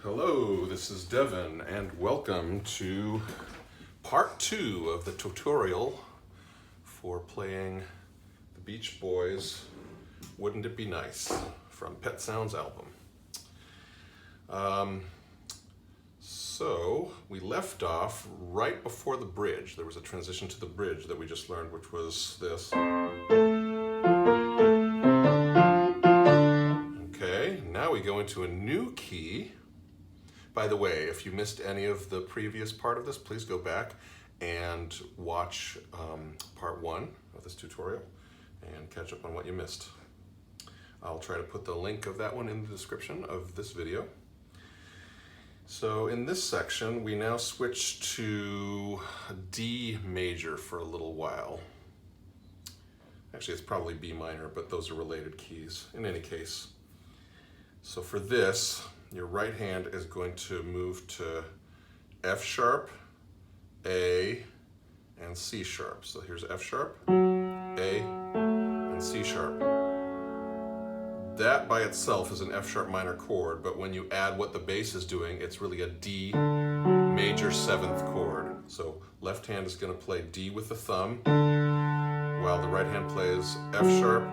Hello, this is Devin, and welcome to part 2 of the tutorial for playing the Beach Boys' Wouldn't It Be Nice from Pet Sounds album. So we left off right before the bridge. There was a transition to the bridge that we just learned, which was this. Okay, now we go into a new key. By the way, if you missed any of the previous part of this, please go back and watch part 1 of this tutorial and catch up on what you missed. I'll try to put the link of that one in the description of this video. So in this section, we now switch to D major for a little while. Actually, it's probably B minor, but those are related keys in any case. So for this, your right hand is going to move to F sharp, A, and C sharp. So here's F sharp, A, and C sharp. That by itself is an F sharp minor chord, but when you add what the bass is doing, it's really a D major 7th chord. So left hand is going to play D with the thumb, while the right hand plays F sharp,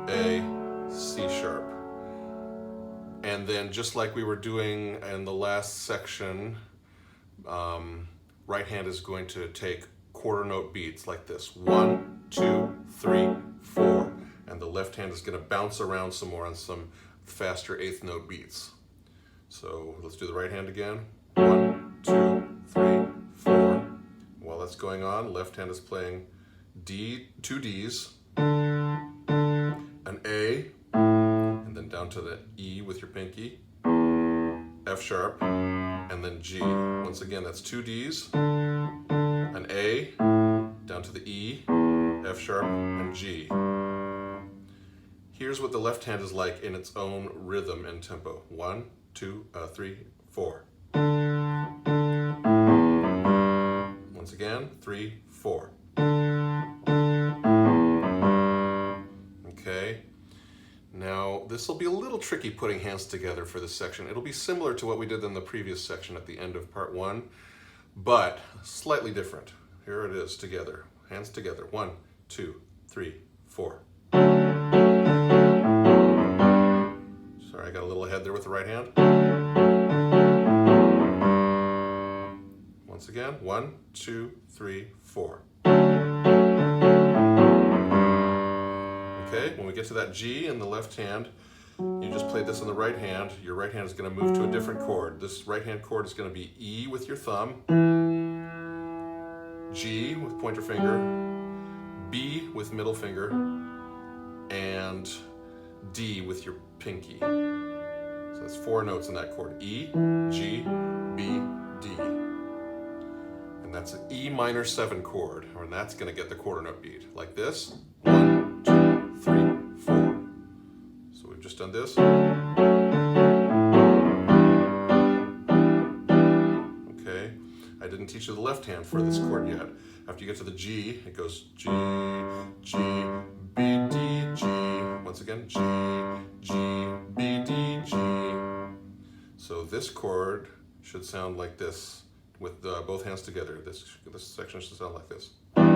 A, C sharp. And then just like we were doing in the last section, right hand is going to take quarter note beats like this. 1, 2, 3, 4. And the left hand is going to bounce around some more on some faster 8th note beats. So let's do the right hand again. 1, 2, 3, 4. While that's going on, left hand is playing D, 2 Ds, an A, and then down to the E with your pinky, F sharp, and then G. Once again, that's 2 Ds, an A, down to the E, F sharp, and G. Here's what the left hand is like in its own rhythm and tempo. 1, 2, 3, 4. Once again, 3, 4. Okay. Now, this will be a little tricky putting hands together for this section. It'll be similar to what we did in the previous section at the end of part 1, but slightly different. Here it is together. Hands together. 1, 2, 3, 4. Sorry, I got a little ahead there with the right hand. Once again. 1, 2, 3, 4. Okay, when we get to that G in the left hand, you just played this in the right hand. Your right hand is going to move to a different chord. This right hand chord is going to be E with your thumb, G with pointer finger, B with middle finger, and D with your pinky. So that's 4 notes in that chord. E, G, B, D. And that's an E minor 7 chord, and that's going to get the quarter note beat. Like this. 1, 2, 3, 4. So we've just done this. Okay. I didn't teach you the left hand for this chord yet. After you get to the G, it goes G, G, B, D, G. Once again, G, G, B, D, G. So this chord should sound like this with both hands together. This section should sound like this. I'll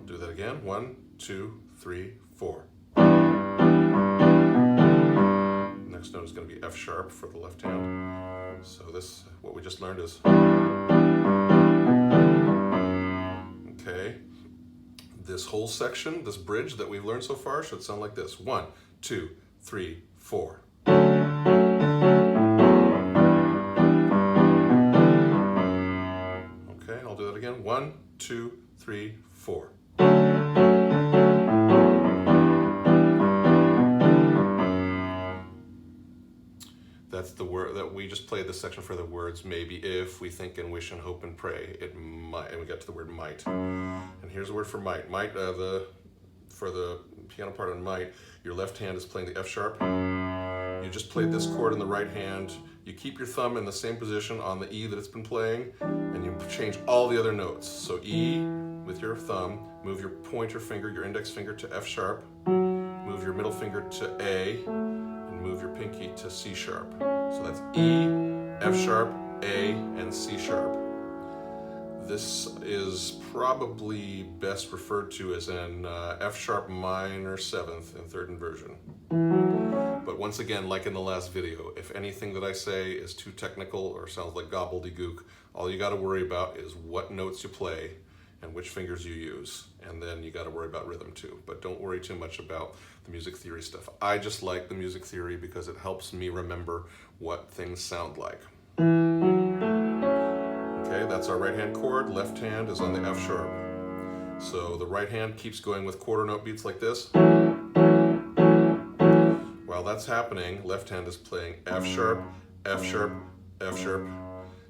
do that again. 1, 2, 3, 4. Next note is going to be F sharp for the left hand. So this, what we just learned is. Okay. This whole section, this bridge that we've learned so far should sound like this. 1, 2, 3, 4. Okay, I'll do that again. 1, 2, 3, 4. That's the word that we just played this section for the words maybe, if, we think and wish and hope and pray. It might, and we got to the word might. And here's the word for might. Might, for the piano part on might, your left hand is playing the F sharp. You just played this chord in the right hand. You keep your thumb in the same position on the E that it's been playing, and you change all the other notes. So E with your thumb, move your pointer finger, your index finger to F sharp, move your middle finger to A, and move your pinky to C sharp. So that's E, F sharp, A, and C sharp. This is probably best referred to as an F sharp minor 7th in 3rd inversion. But once again, like in the last video, if anything that I say is too technical or sounds like gobbledygook, all you got to worry about is what notes you play and which fingers you use. And then you got to worry about rhythm too. But don't worry too much about the music theory stuff. I just like the music theory because it helps me remember what things sound like. Okay, that's our right hand chord. Left hand is on the F sharp. So the right hand keeps going with quarter note beats like this. While that's happening, left hand is playing F sharp, F sharp, F sharp,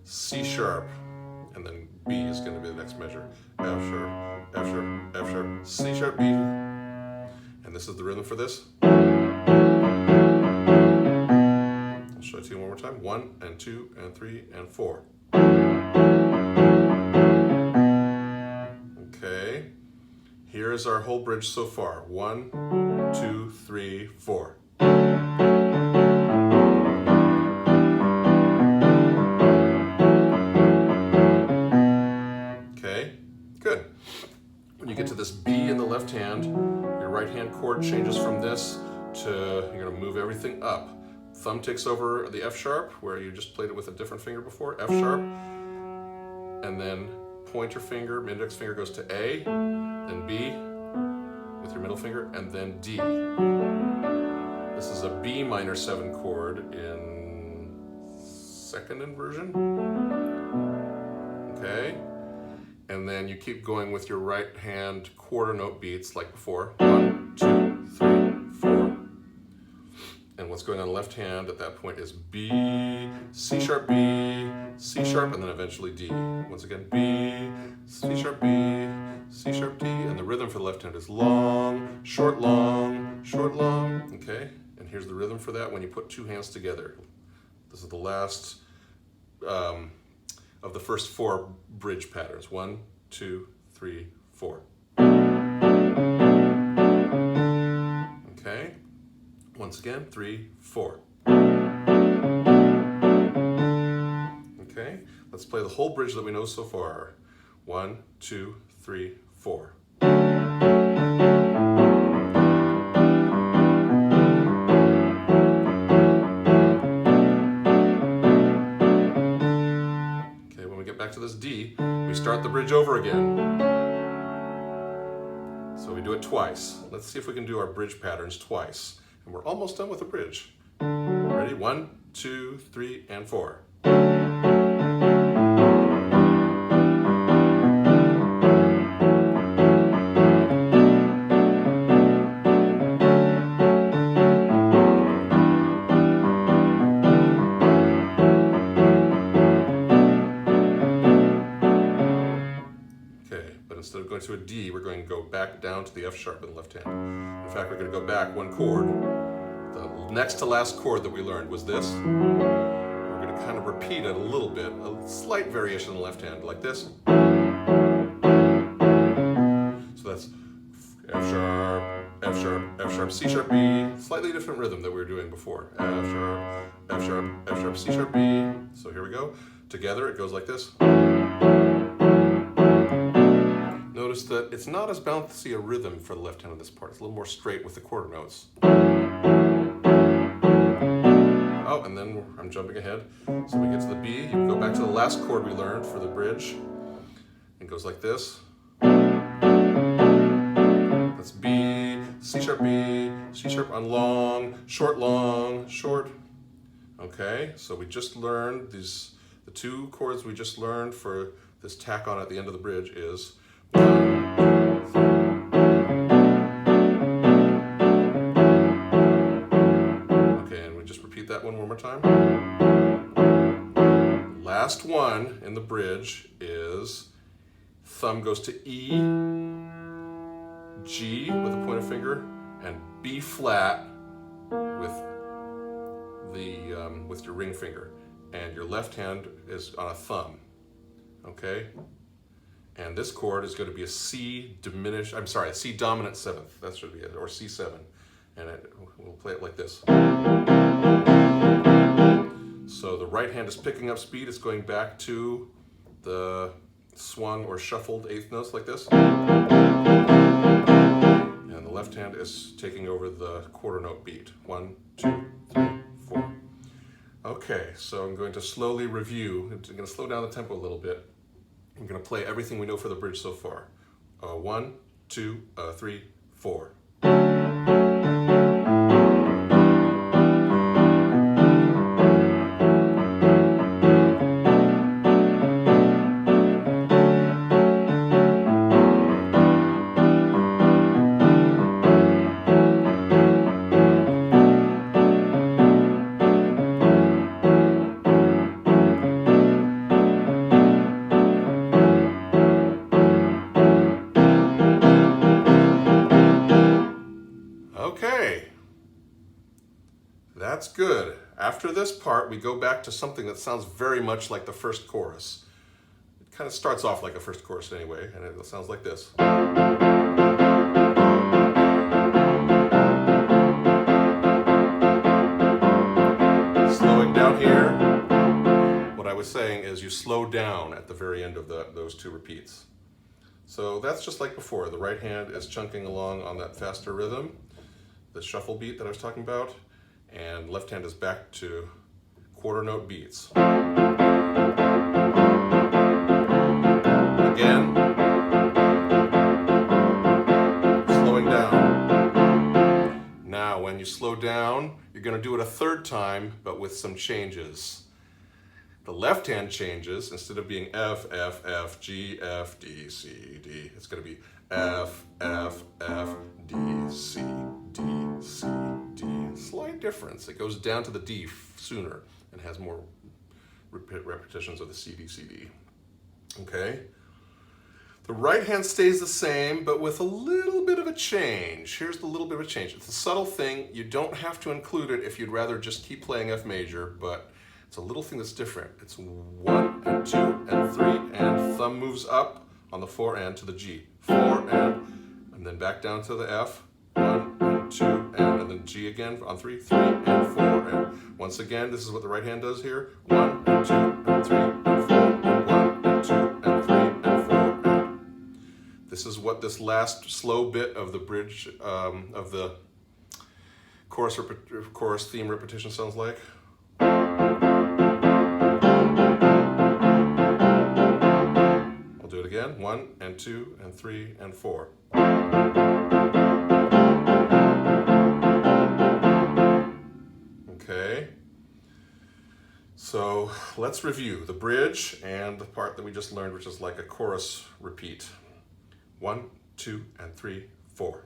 C sharp, and then B is going to be the next measure. F sharp, F sharp, F sharp, C sharp, B. And this is the rhythm for this. I'll show it to you one more time. 1 and 2 and 3 and 4. Okay, here is our whole bridge so far. 1, 2, 3, 4. Okay, good. When you get to this B in the left hand, your right hand chord changes from this to, you're going to move everything up. Thumb takes over the F sharp, where you just played it with a different finger before, F sharp, and then pointer finger, index finger goes to A, then B with your middle finger, and then D. This is a B minor 7 chord in 2nd inversion. Okay, and then you keep going with your right hand quarter note beats like before. 1, 2, 3, 4. And what's going on the left hand at that point is B, C sharp, B, C sharp, and then eventually D. Once again, B, C sharp, B, C sharp, D, and the rhythm for the left hand is long, short, long, short, long, okay? And here's the rhythm for that when you put 2 hands together. This is the last of the first 4 bridge patterns. 1, 2, 3, 4. Okay? Once again, 3, 4. Okay, let's play the whole bridge that we know so far. 1, 2, 3, 4. Okay, when we get back to this D, we start the bridge over again. So we do it twice. Let's see if we can do our bridge patterns twice. And we're almost done with the bridge. Ready? 1, 2, 3, and 4. Okay, but instead of going to a D, we're going to go back down to the F sharp in the left hand. In fact, we're going to go back 1 chord. The next to last chord that we learned was this. We're going to kind of repeat it a little bit, a slight variation in the left hand, like this. So that's F sharp, F sharp, F sharp, C sharp, B. Slightly different rhythm that we were doing before. F sharp, F sharp, F sharp, C sharp, B. So here we go. Together it goes like this. Notice that it's not as bouncy a rhythm for the left hand of this part. It's a little more straight with the quarter notes. Oh, and then I'm jumping ahead. So we get to the B. You go back to the last chord we learned for the bridge. It goes like this. That's B, C sharp, B, C sharp on long, short, short. Okay, so we just learned these, the 2 chords we just learned for this tack on at the end of the bridge is 1, 2, 3. Okay, and we just repeat that one more time. Last one in the bridge is thumb goes to E, G with a pointer finger, and B flat with your ring finger, and your left hand is on a thumb. Okay, and this chord is going to be a C dominant 7th. That should be it, or C7, and we'll play it like this. right hand is picking up speed. It's going back to the swung or shuffled eighth notes like this. And the left hand is taking over the quarter note beat. 1, 2, 3, 4. Okay, so I'm going to slowly review. I'm going to slow down the tempo a little bit. I'm going to play everything we know for the bridge so far. 1, 2, 3, 4. Okay, that's good. After this part, we go back to something that sounds very much like the first chorus. It kind of starts off like a first chorus anyway, and it sounds like this. Slowing down here, what I was saying is you slow down at the very end of those two repeats. So that's just like before. The right hand is chunking along on that faster rhythm, the shuffle beat that I was talking about, and left hand is back to quarter note beats. Again, slowing down. Now, when you slow down, you're going to do it a third time, but with some changes. The left hand changes. Instead of being F, F, F, G, F, D, C, D, it's going to be F, F, F, D, C, D, C, D. Slight difference. It goes down to the D sooner and has more repetitions of the C, D, C, D. Okay? The right hand stays the same, but with a little bit of a change. Here's the little bit of a change. It's a subtle thing. You don't have to include it if you'd rather just keep playing F major, but it's a little thing that's different. It's 1 and 2 and 3, and thumb moves up on the 4 and to the G. 4 and then back down to the F. 1 and 2 and then G again on 3, 3 and 4. And once again, this is what the right hand does here. 1 and 2 and 3 and 4 and 1 and 2 and 3 and 4 and. This is what this last slow bit of the bridge of the chorus theme repetition sounds like. I'll do it again. 1 and 2 and 3 and 4. Okay. So let's review the bridge and the part that we just learned, which is like a chorus repeat. 1, 2, and 3, 4.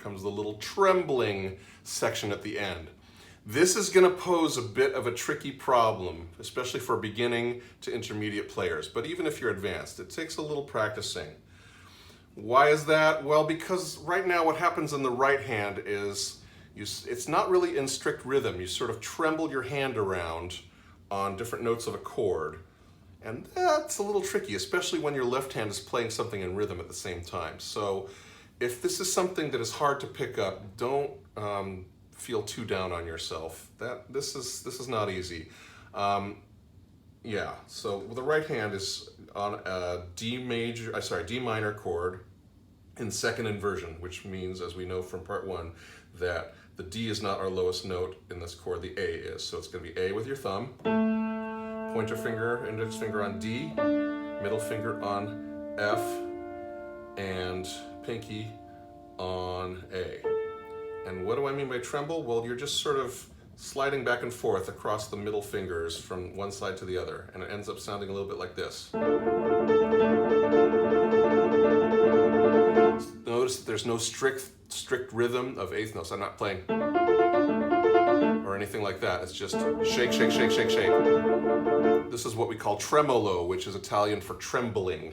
Comes the little trembling section at the end. This is going to pose a bit of a tricky problem, especially for beginning to intermediate players. But even if you're advanced, it takes a little practicing. Why is that? Well, because right now what happens in the right hand is it's not really in strict rhythm. You sort of tremble your hand around on different notes of a chord. And that's a little tricky, especially when your left hand is playing something in rhythm at the same time. So if this is something that is hard to pick up, don't feel too down on yourself. This is not easy. Yeah, so the right hand is on a D minor chord in second inversion, which means, as we know from part 1, that the D is not our lowest note in this chord, the A is. So it's going to be A with your thumb, pointer finger, index finger on D, middle finger on F, and pinky on A. And what do I mean by tremble? Well, you're just sort of sliding back and forth across the middle fingers from one side to the other, and it ends up sounding a little bit like this. Notice that there's no strict rhythm of eighth notes. I'm not playing or anything like that. It's just shake, shake, shake, shake, shake. This is what we call tremolo, which is Italian for trembling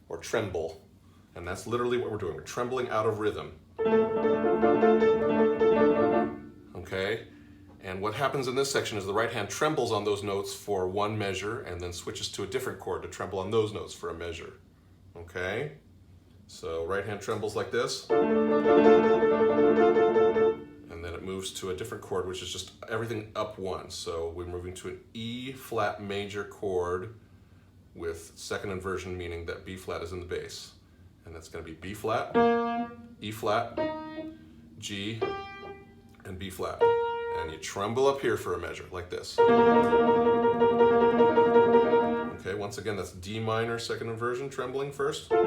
or tremble. And that's literally what we're doing. We're trembling out of rhythm. Okay? And what happens in this section is the right hand trembles on those notes for one measure and then switches to a different chord to tremble on those notes for a measure. Okay? So right hand trembles like this. And then it moves to a different chord, which is just everything up one. So we're moving to an E flat major chord with second inversion, meaning that B flat is in the bass. And that's going to be B flat, E flat, G, and B flat. And you tremble up here for a measure, like this. Okay, once again, that's D minor, second inversion, trembling first. Okay,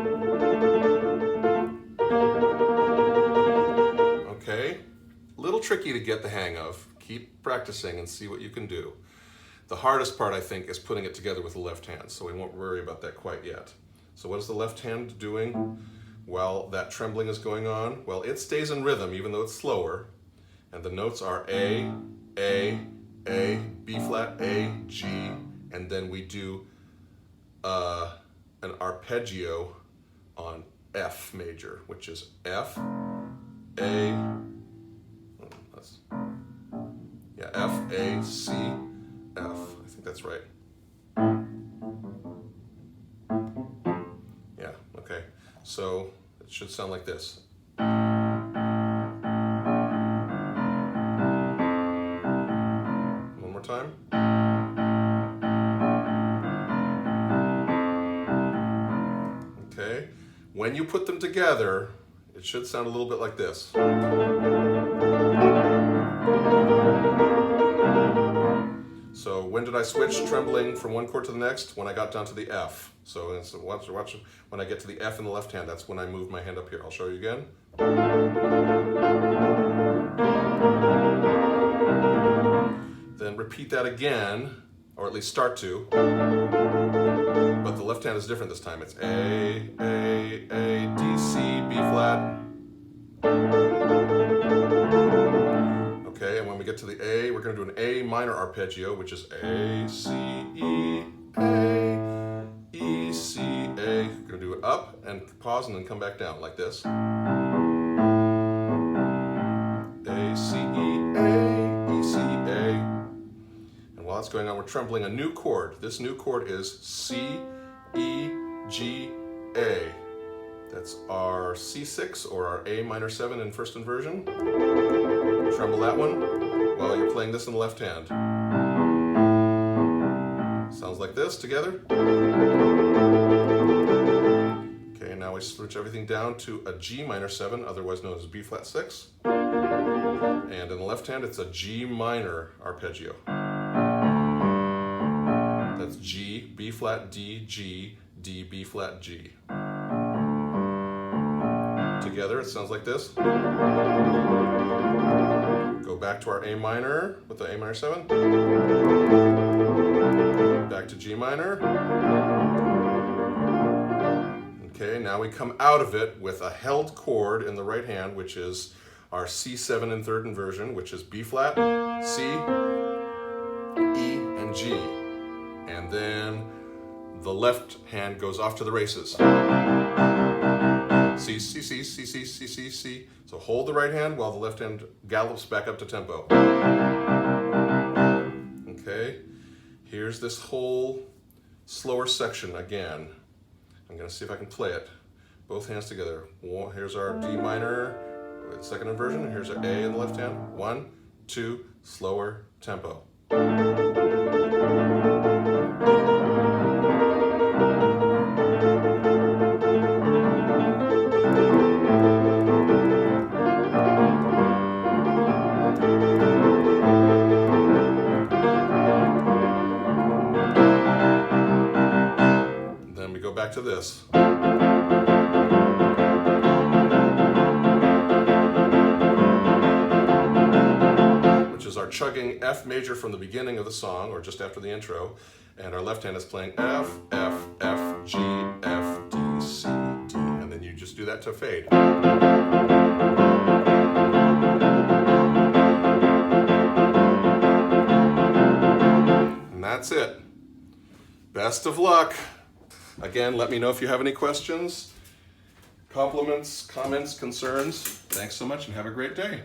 a little tricky to get the hang of. Keep practicing and see what you can do. The hardest part, I think, is putting it together with the left hand, so we won't worry about that quite yet. So what is the left hand doing while that trembling is going on? Well, it stays in rhythm, even though it's slower. And the notes are A, B flat, A, G, and then we do an arpeggio on F major, which is F, A, F, A, C, F. I think that's right. Yeah, okay. So it should sound like this. One more time. Okay. When you put them together, it should sound a little bit like this. So when did I switch trembling from one chord to the next? When I got down to the F. So watch, when I get to the F in the left hand, that's when I move my hand up here. I'll show you again. Then repeat that again, or at least start to. But the left hand is different this time. It's A, D, C, B flat. Okay, and when we get to the A, we're going to do an A minor arpeggio, which is A, C, E, A, E, C, A. We're going to do it up and pause and then come back down like this. A, C, E, A, E, C, A. And while that's going on, we're trembling a new chord. This new chord is C, E, G, A. That's our C6 or our A minor 7 in first inversion. Tremble that one while you're playing this in the left hand. Sounds like this together. Okay, now we switch everything down to a G minor 7, otherwise known as B flat 6. And in the left hand, it's a G minor arpeggio. That's G, B flat, D, G, D, B flat, G. Together, it sounds like this. Go back to our A minor with the A minor 7. Back to G minor. Okay, now we come out of it with a held chord in the right hand, which is our C7 in third inversion, which is B flat, C, E, and G. And then the left hand goes off to the races. C, C, C, C, C, C, C, C. So hold the right hand while the left hand gallops back up to tempo. Okay, here's this whole slower section again. I'm going to see if I can play it. Both hands together. Here's our D minor, second inversion. Here's our A in the left hand. 1, 2, slower tempo. Back to this. Which is our chugging F major from the beginning of the song, or just after the intro, and our left hand is playing F, F, F, G, F, D, C, D, and then you just do that to fade. And that's it. Best of luck. Again, let me know if you have any questions, compliments, comments, concerns. Thanks so much and have a great day.